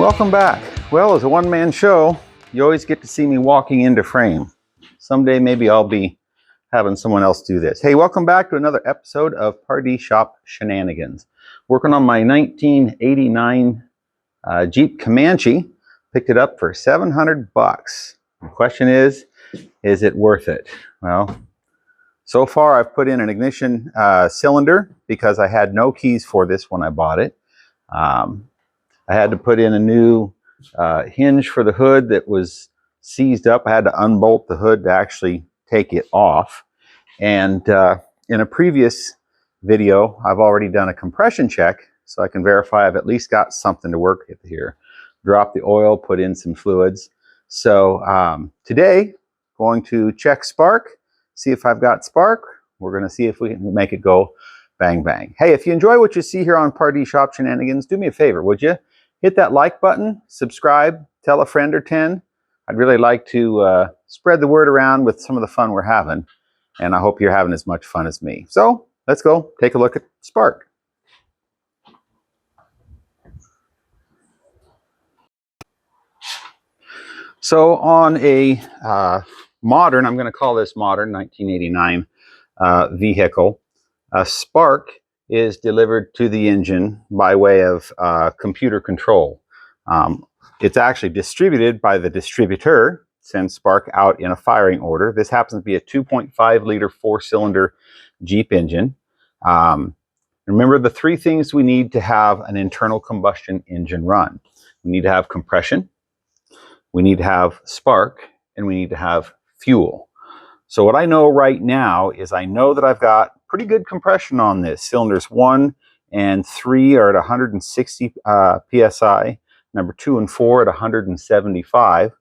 Welcome back. Well, as a one-man show, you always get to see me walking into frame. Someday maybe I'll be having someone else do this. Hey, welcome back to another episode of Party Shop Shenanigans. Working on my 1989 Jeep Comanche. Picked it up for 700 bucks. The question is it worth it? Well, so far I've put in an ignition cylinder because I had no keys for this when I bought it. I had to put in a new hinge for the hood that was seized up. I had to unbolt the hood to actually take it off. And in a previous video, I've already done a compression check so I can verify I've at least got something to work with here. Drop the oil, put in some fluids. So today, going to check spark, see if I've got spark. We're going to see if we can make it go bang bang. Hey, if you enjoy what you see here on Party Shop Shenanigans, do me a favor, would you? Hit that like button, subscribe, tell a friend or 10. I'd really like to spread the word around with some of the fun we're having. And I hope you're having as much fun as me. So let's go take a look at spark. So on a modern, I'm going to call this modern 1989 vehicle, a spark is delivered to the engine by way of computer control. It's actually distributed by the distributor, sends spark out in a firing order. This happens to be a 2.5 liter 4-cylinder Jeep engine. Remember the three things we need to have an internal combustion engine run. We need to have compression, we need to have spark, and we need to have fuel. So what I know right now is I know that I've got pretty good compression on this. Cylinders 1 and 3 are at 160 psi. Number 2 and 4 at 175.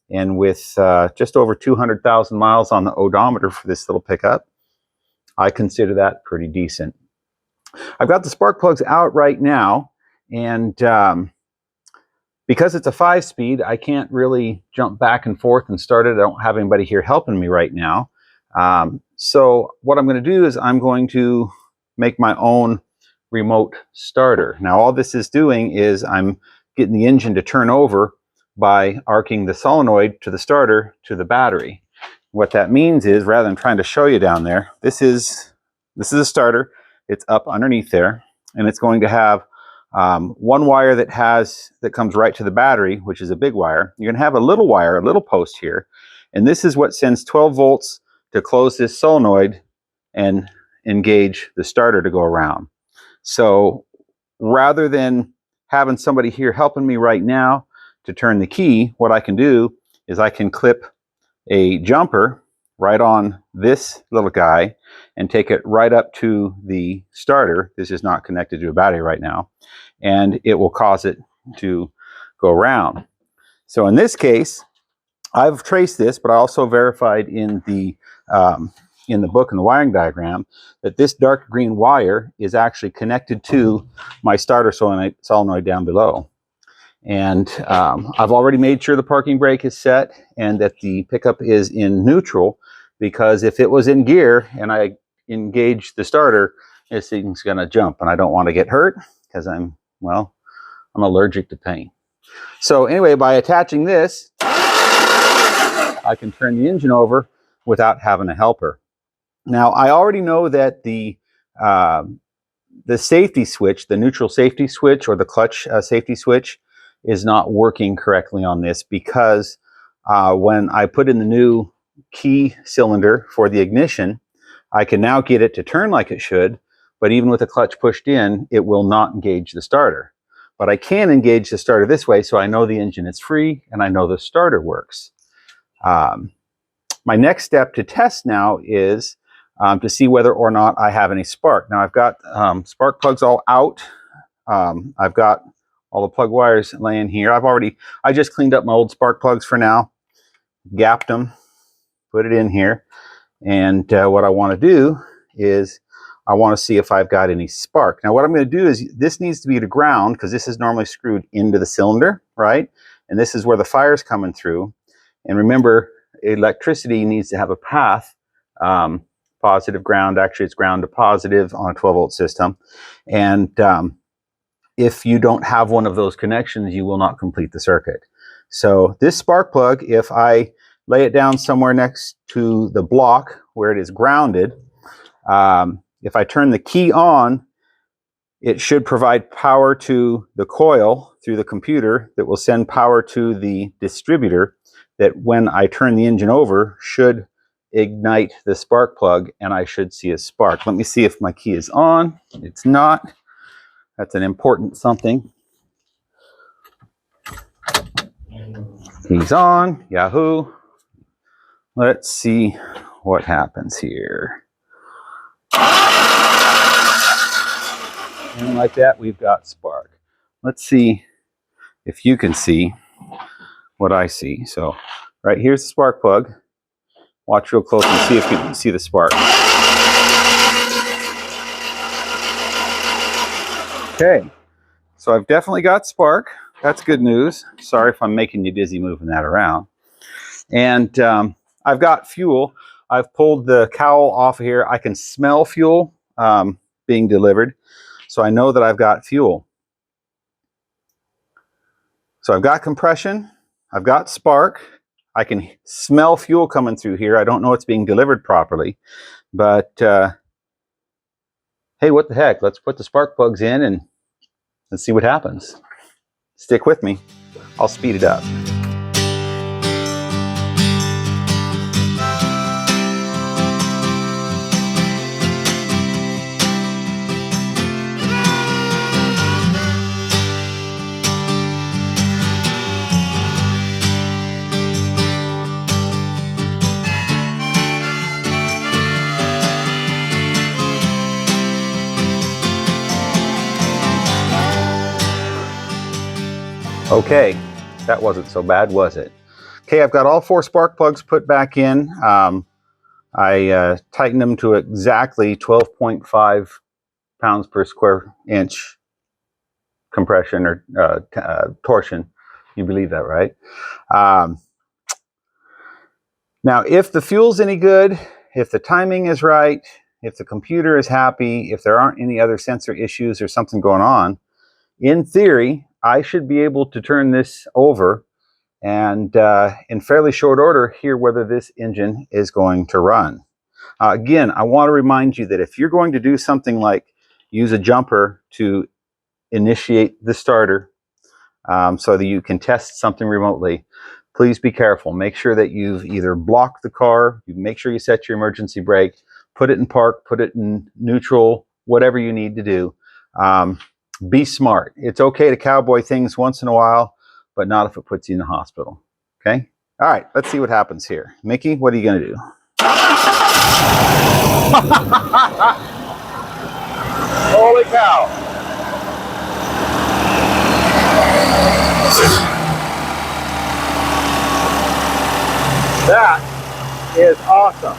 And with just over 200,000 miles on the odometer for this little pickup, I consider that pretty decent. I've got the spark plugs out right now, and because it's a 5-speed, I can't really jump back and forth and start it. I don't have anybody here helping me right now. So what I'm going to do is I'm going to make my own remote starter. Now all this is doing is I'm getting the engine to turn over by arcing the solenoid to the starter to the battery. What that means is, rather than trying to show you down there, this is a starter. It's up underneath there, and it's going to have one wire that comes right to the battery, which is a big wire. You're going to have a little wire, a little post here, and this is what sends 12 volts to close this solenoid and engage the starter to go around. So rather than having somebody here helping me right now to turn the key, what I can do is I can clip a jumper right on this little guy and take it right up to the starter. This is not connected to a battery right now, and it will cause it to go around. So in this case, I've traced this, but I also verified in the book and the wiring diagram that this dark green wire is actually connected to my starter solenoid down below. And I've already made sure the parking brake is set and that the pickup is in neutral, because if it was in gear and I engage the starter, this thing's going to jump, and I don't want to get hurt because I'm allergic to pain. So anyway, by attaching this, I can turn the engine over without having a helper. Now, I already know that the safety switch, the neutral safety switch or the clutch safety switch, is not working correctly on this, because when I put in the new key cylinder for the ignition, I can now get it to turn like it should, but even with the clutch pushed in, it will not engage the starter. But I can engage the starter this way, so I know the engine is free and I know the starter works. My next step to test now is to see whether or not I have any spark. Now I've got spark plugs all out. I've got all the plug wires laying here. I just cleaned up my old spark plugs for now, gapped them, put it in here. And what I want to do is I want to see if I've got any spark. Now what I'm going to do is, this needs to be to ground, because this is normally screwed into the cylinder, right? And this is where the fire's coming through. And remember, electricity needs to have a path, positive ground. Actually, it's ground to positive on a 12-volt system. And if you don't have one of those connections, you will not complete the circuit. So this spark plug, if I lay it down somewhere next to the block where it is grounded, if I turn the key on, it should provide power to the coil through the computer that will send power to the distributor that when I turn the engine over should ignite the spark plug and I should see a spark. Let me see if my key is on. It's not. That's an important something. Key's on. Yahoo. Let's see what happens here. And like that, we've got spark. Let's see if you can see what I see. So right here's the spark plug. Watch real close and see if you can see the spark. Okay, so I've definitely got spark. That's good news. Sorry if I'm making you dizzy moving that around. And I've got fuel. I've pulled the cowl off of here. I can smell fuel being delivered. So I know that I've got fuel. So I've got compression, I've got spark, I can smell fuel coming through here. I don't know it's being delivered properly, but hey, what the heck? Let's put the spark plugs in and let's see what happens. Stick with me. I'll speed it up. Okay, that wasn't so bad, was it? Okay, I've got all 4 spark plugs put back in. I tightened them to exactly 12.5 pounds per square inch compression or torsion. You believe that, right? Now, if the fuel's any good, if the timing is right, if the computer is happy, if there aren't any other sensor issues or something going on, in theory, I should be able to turn this over and in fairly short order hear whether this engine is going to run. Again, I want to remind you that if you're going to do something like use a jumper to initiate the starter so that you can test something remotely, please be careful. Make sure that you've either blocked the car, you make sure you set your emergency brake, put it in park, put it in neutral, whatever you need to do. Be smart. It's okay to cowboy things once in a while, but not if it puts you in the hospital. Okay? All right, let's see what happens here. Mickey, what are you going to do? Holy cow. That is awesome.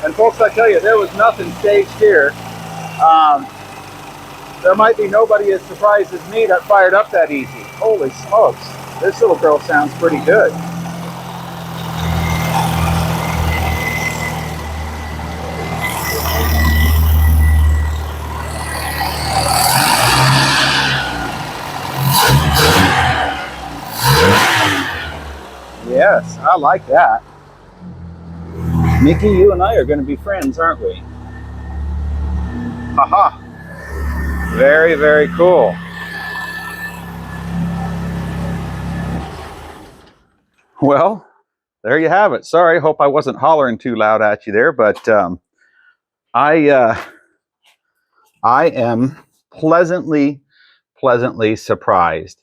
And folks, I tell you, there was nothing staged here. There might be nobody as surprised as me that fired up that easy. Holy smokes. This little girl sounds pretty good. Yes, I like that. Mickey, you and I are going to be friends, aren't we? Haha. Very, very cool. Well, there you have it. Sorry, hope I wasn't hollering too loud at you there, but I am pleasantly surprised.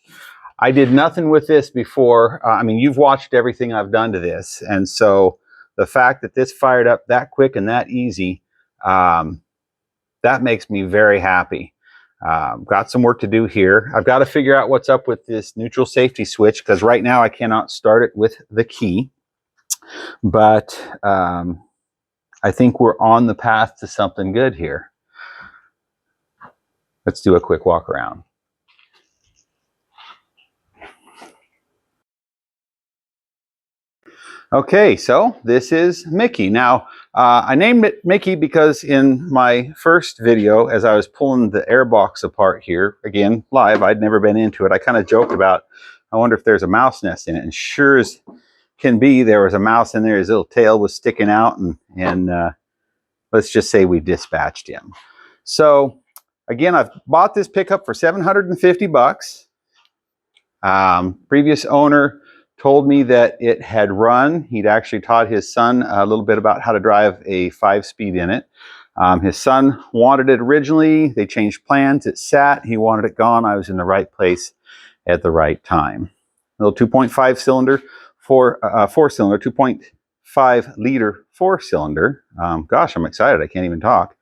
I did nothing with this before. I mean, you've watched everything I've done to this, and so the fact that this fired up that quick and that easy, that makes me very happy. Got some work to do here. I've got to figure out what's up with this neutral safety switch because right now I cannot start it with the key. But I think we're on the path to something good here. Let's do a quick walk around. Okay, so this is Mickey. Now, I named it Mickey because in my first video, as I was pulling the airbox apart here, again, live, I'd never been into it, I kind of joked about, I wonder if there's a mouse nest in it. And sure as can be, there was a mouse in there. His little tail was sticking out, and let's just say we dispatched him. So, again, I've bought this pickup for $750. Previous owner told me that it had run. He'd actually taught his son a little bit about how to drive a 5-speed in it. His son wanted it originally. They changed plans. It sat. He wanted it gone. I was in the right place at the right time. A little 2.5 cylinder, four-cylinder, 2.5 liter four-cylinder. Gosh, I'm excited. I can't even talk.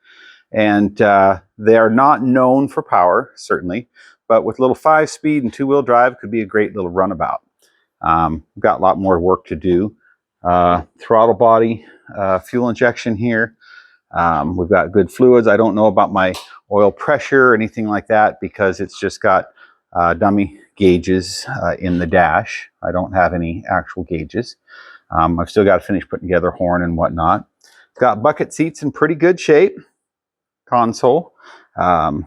And they are not known for power, certainly, but with a little 5-speed and 2-wheel drive, could be a great little runabout. We've got a lot more work to do. Throttle body, fuel injection here. We've got good fluids. I don't know about my oil pressure or anything like that because it's just got dummy gauges in the dash. I don't have any actual gauges. I've still got to finish putting together horn and whatnot. It's got bucket seats in pretty good shape. Console. Common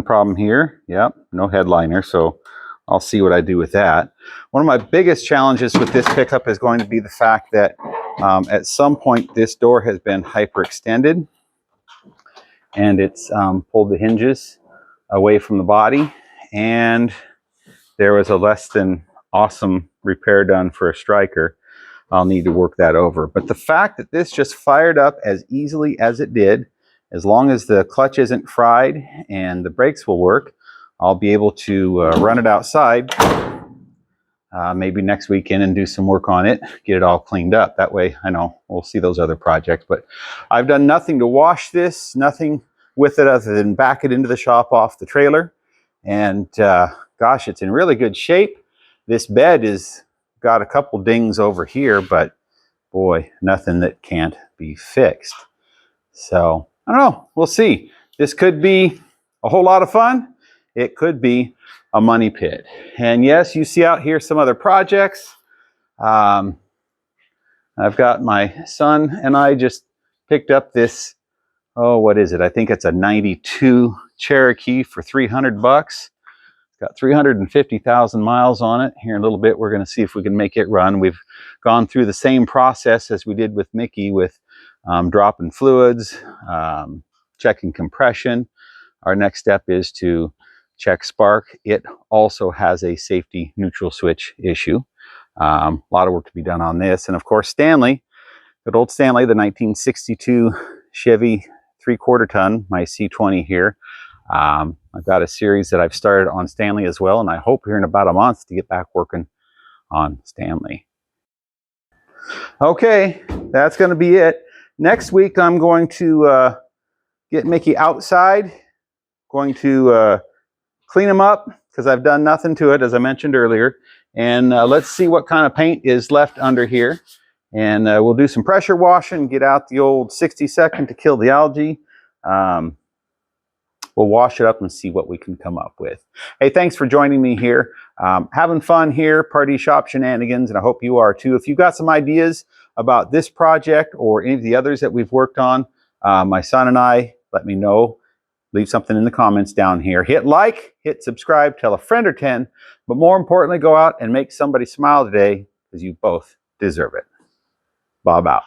problem here. Yep, no headliner, so I'll see what I do with that. One of my biggest challenges with this pickup is going to be the fact that at some point this door has been hyperextended and it's pulled the hinges away from the body, and there was a less than awesome repair done for a striker. I'll need to work that over. But the fact that this just fired up as easily as it did, as long as the clutch isn't fried and the brakes will work, I'll be able to run it outside maybe next weekend and do some work on it, get it all cleaned up. That way, I know we'll see those other projects. But I've done nothing to wash this, nothing with it other than back it into the shop off the trailer. And gosh, it's in really good shape. This bed is got a couple dings over here, but boy, nothing that can't be fixed. So I don't know, we'll see. This could be a whole lot of fun. It could be a money pit. And yes, you see out here some other projects. I've got my son and I just picked up this, oh, what is it? I think it's a 92 Cherokee for $300. It's got 350,000 miles on it. Here in a little bit, we're going to see if we can make it run. We've gone through the same process as we did with Mickey with dropping fluids, checking compression. Our next step is to check spark. It also has a safety neutral switch issue. A lot of work to be done on this. And of course, Stanley, good old Stanley, the 1962 Chevy 3/4 ton, my C20 here. I've got a series that I've started on Stanley as well, and I hope here in about a month to get back working on Stanley. Okay, that's going to be it. Next week, I'm going to get Mickey outside, going to clean him up because I've done nothing to it, as I mentioned earlier. And let's see what kind of paint is left under here. And we'll do some pressure washing, get out the old 60-second to kill the algae. We'll wash it up and see what we can come up with. Hey, thanks for joining me here. Having fun here, party shop shenanigans, and I hope you are too. If you've got some ideas about this project or any of the others that we've worked on, my son and I, let me know. Leave something in the comments down here. Hit like, hit subscribe, tell a friend or 10, but more importantly, go out and make somebody smile today because you both deserve it. Bob out.